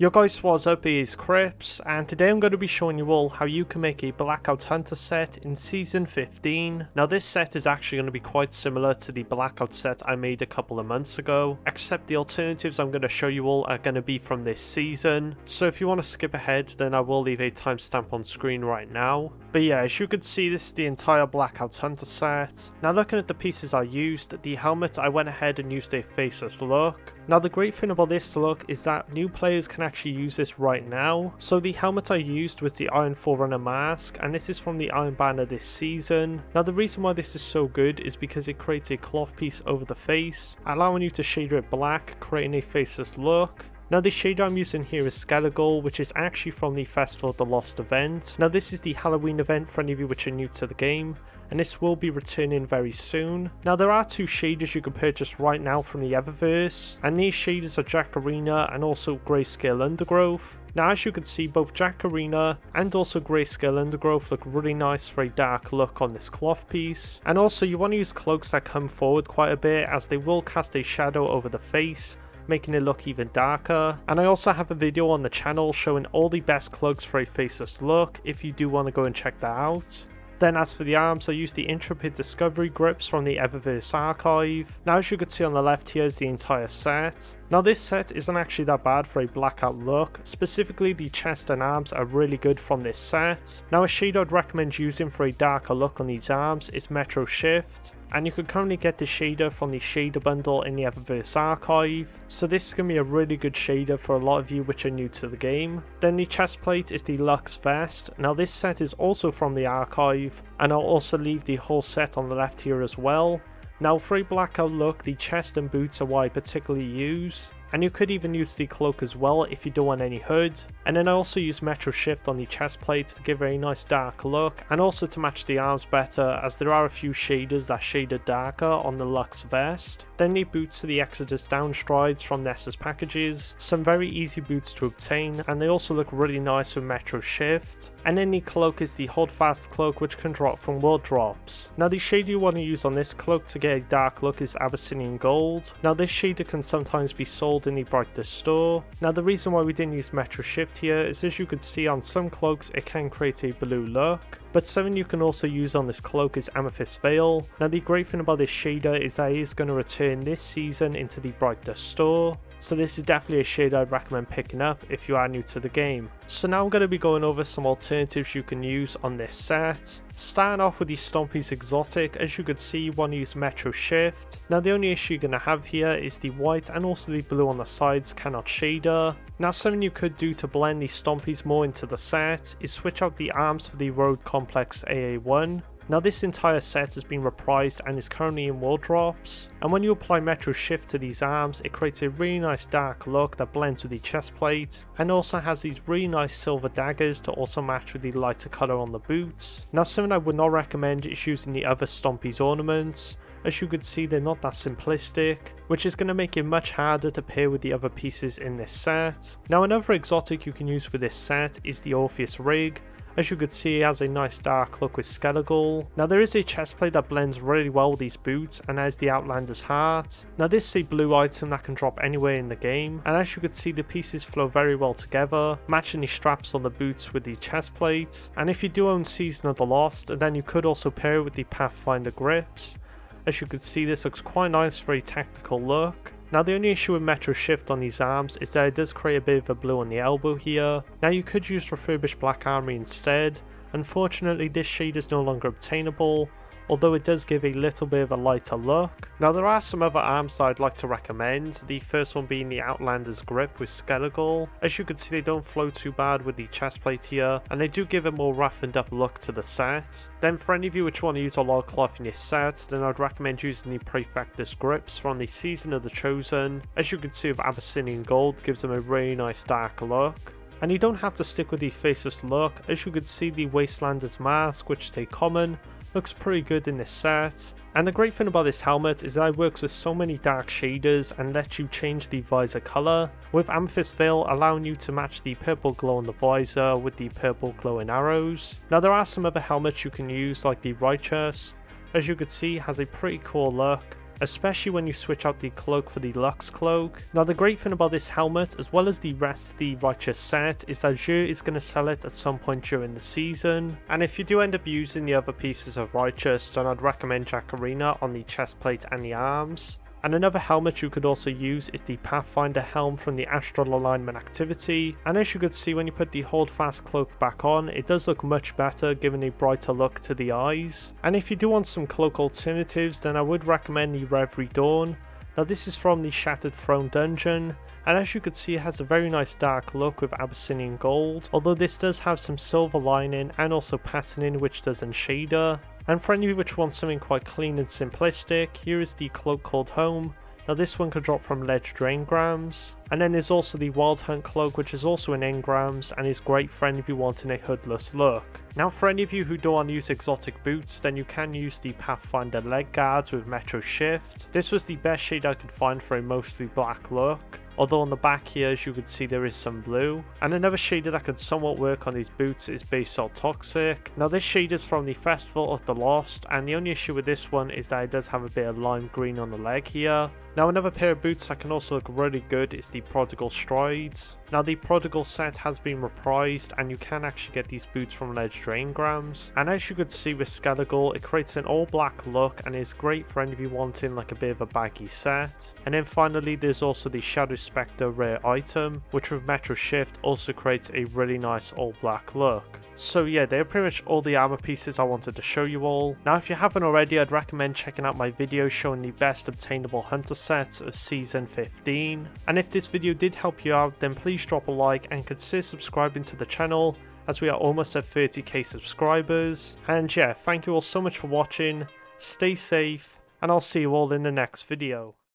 Yo guys, what's up, it is Krypz, and today I'm going to be showing you all how you can make a Blackout Hunter set in Season 15. Now this set is actually going to be quite similar to the Blackout set I made a couple of months ago, except the alternatives I'm going to show you all are going to be from this season. So if you want to skip ahead, then I will leave a timestamp on screen right now. But yeah, as you can see, this is the entire Blackout Hunter set. Now looking at the pieces I used, the helmet I went ahead and used a faceless look. Now the great thing about this look is that new players can actually use this right now. So the helmet I used was the Iron Forerunner mask, and this is from the Iron Banner this season. Now the reason why this is so good is because it creates a cloth piece over the face, allowing you to shader it black, creating a faceless look. Now the shader I'm using here is Skeletal, which is actually from the Festival of the Lost event. Now this is the Halloween event for any of you which are new to the game, and this will be returning very soon. Now there are two shaders you can purchase right now from the Eververse, and these shaders are Jack Arena and also Grayscale Undergrowth. Now as you can see, both Jack Arena and also Grayscale Undergrowth look really nice for a dark look on this cloth piece. And also you want to use cloaks that come forward quite a bit, as they will cast a shadow over the face, making it look even darker. And I also have a video on the channel showing all the best cloaks for a faceless look if you do want to go and check that out. Then as for the arms, I used the Intrepid Discovery grips from the Eververse archive. Now as you can see on the left here is the entire set. Now this set isn't actually that bad for a blackout look, specifically the chest and arms are really good from this set. Now a shade I'd recommend using for a darker look on these arms is Metro Shift, and you can currently get the shader from the shader bundle in the Eververse archive, so this is going to be a really good shader for a lot of you which are new to the game. Then the chest plate is the Luxe Vest. Now this set is also from the archive, and I'll also leave the whole set on the left here as well. Now for a blackout look, the chest and boots are what I particularly use, and you could even use the cloak as well if you don't want any hood. And then I also use Metro Shift on the chest plates to give it a nice dark look, and also to match the arms better, as there are a few shaders that shaded darker on the Luxe Vest. Then the boots are the Exodus Downstrides from Nessa's packages, some very easy boots to obtain, and they also look really nice with Metro Shift. And then the cloak is the Holdfast cloak, which can drop from world drops. Now the shader you want to use on this cloak to get a dark look is Abyssinian Gold. Now this shader can sometimes be sold in the brightest store. Now the reason why we didn't use Metro Shift here is, as you can see on some cloaks it can create a blue look, but something you can also use on this cloak is Amethyst Veil. Now the great thing about this shader is that it is going to return this season into the brightest store, so this is definitely a shade I'd recommend picking up if you are new to the game. So now I'm going to be going over some alternatives you can use on this set. Starting off with the Stompy's Exotic, as you can see you want to use Metro Shift. Now the only issue you're going to have here is the white and also the blue on the sides cannot shader. Now something you could do to blend the Stompies more into the set is switch out the arms for the Road Complex AA1. Now this entire set has been reprised and is currently in world drops, and when you apply Metro Shift to these arms it creates a really nice dark look that blends with the chest plate, and also has these really nice silver daggers to also match with the lighter colour on the boots. Now something I would not recommend is using the other Stompy's ornaments. As you can see, they're not that simplistic, which is going to make it much harder to pair with the other pieces in this set. Now another exotic you can use with this set is the Orpheus Rig. As you can see, it has a nice dark look with Skeletal. Now there is a chest plate that blends really well with these boots, and has the Outlander's Heart. Now this is a blue item that can drop anywhere in the game, and as you can see the pieces flow very well together, matching the straps on the boots with the chest plate. And if you do own Season of the Lost, then you could also pair it with the Pathfinder grips. As you can see, this looks quite nice for a tactical look. Now the only issue with Metro Shift on these arms is that it does create a bit of a blue on the elbow here. Now you could use Refurbished Black Armory instead. Unfortunately this shade is no longer obtainable, although it does give a little bit of a lighter look. Now there are some other arms that I'd like to recommend, the first one being the Outlander's Grip with Skeletal. As you can see, they don't flow too bad with the chest plate here, and they do give a more roughened up look to the set. Then for any of you which want to use a lot of cloth in your set, then I'd recommend using the Prefectus Grips from the Season of the Chosen. As you can see, with Abyssinian Gold gives them a really nice dark look. And you don't have to stick with the faceless look. As you can see, the Wastelander's Mask, which is a common, looks pretty good in this set. And the great thing about this helmet is that it works with so many dark shaders and lets you change the visor colour, with Amethyst Veil allowing you to match the purple glow on the visor with the purple glowing arrows. Now there are some other helmets you can use, like the Righteous. As you can see, has a pretty cool look, especially when you switch out the cloak for the Lux cloak. Now the great thing about this helmet, as well as the rest of the Righteous set, is that Zhu is going to sell it at some point during the season, and if you do end up using the other pieces of Righteous, then I'd recommend Jacarina on the chest plate and the arms. And another helmet you could also use is the Pathfinder helm from the Astral Alignment activity, and as you could see when you put the Holdfast cloak back on, it does look much better, giving a brighter look to the eyes. And if you do want some cloak alternatives, then I would recommend the Reverie Dawn. Now this is from the Shattered Throne dungeon, and as you can see it has a very nice dark look with Abyssinian gold, although this does have some silver lining and also patterning which does in shader. And for any of you which want something quite clean and simplistic, here is the cloak called Home. Now this one could drop from ledged engrams, and then there's also the Wild Hunt cloak which is also in engrams and is great for any of you wanting a hoodless look. Now for any of you who don't want to use exotic boots, then you can use the Pathfinder leg guards with Metro Shift. This was the best shade I could find for a mostly black look, although on the back here as you can see there is some blue. And another shader that could somewhat work on these boots is Basalt Toxic. Now this shade is from the Festival of the Lost, and the only issue with this one is that it does have a bit of lime green on the leg here. Now another pair of boots that can also look really good is the Prodigal Strides. Now the Prodigal set has been reprised and you can actually get these boots from ledged engrams, and as you could see with Skelegal, it creates an all black look and is great for any of you wanting like a bit of a baggy set. And then finally there's also the Shadow Spectre rare item, which with Metro Shift also creates a really nice all black look. So yeah, they're pretty much all the armor pieces I wanted to show you all. Now if you haven't already, I'd recommend checking out my video showing the best obtainable hunter sets of season 15. And if this video did help you out, then please drop a like and consider subscribing to the channel, as we are almost at 30k subscribers. And yeah, thank you all so much for watching, stay safe, and I'll see you all in the next video.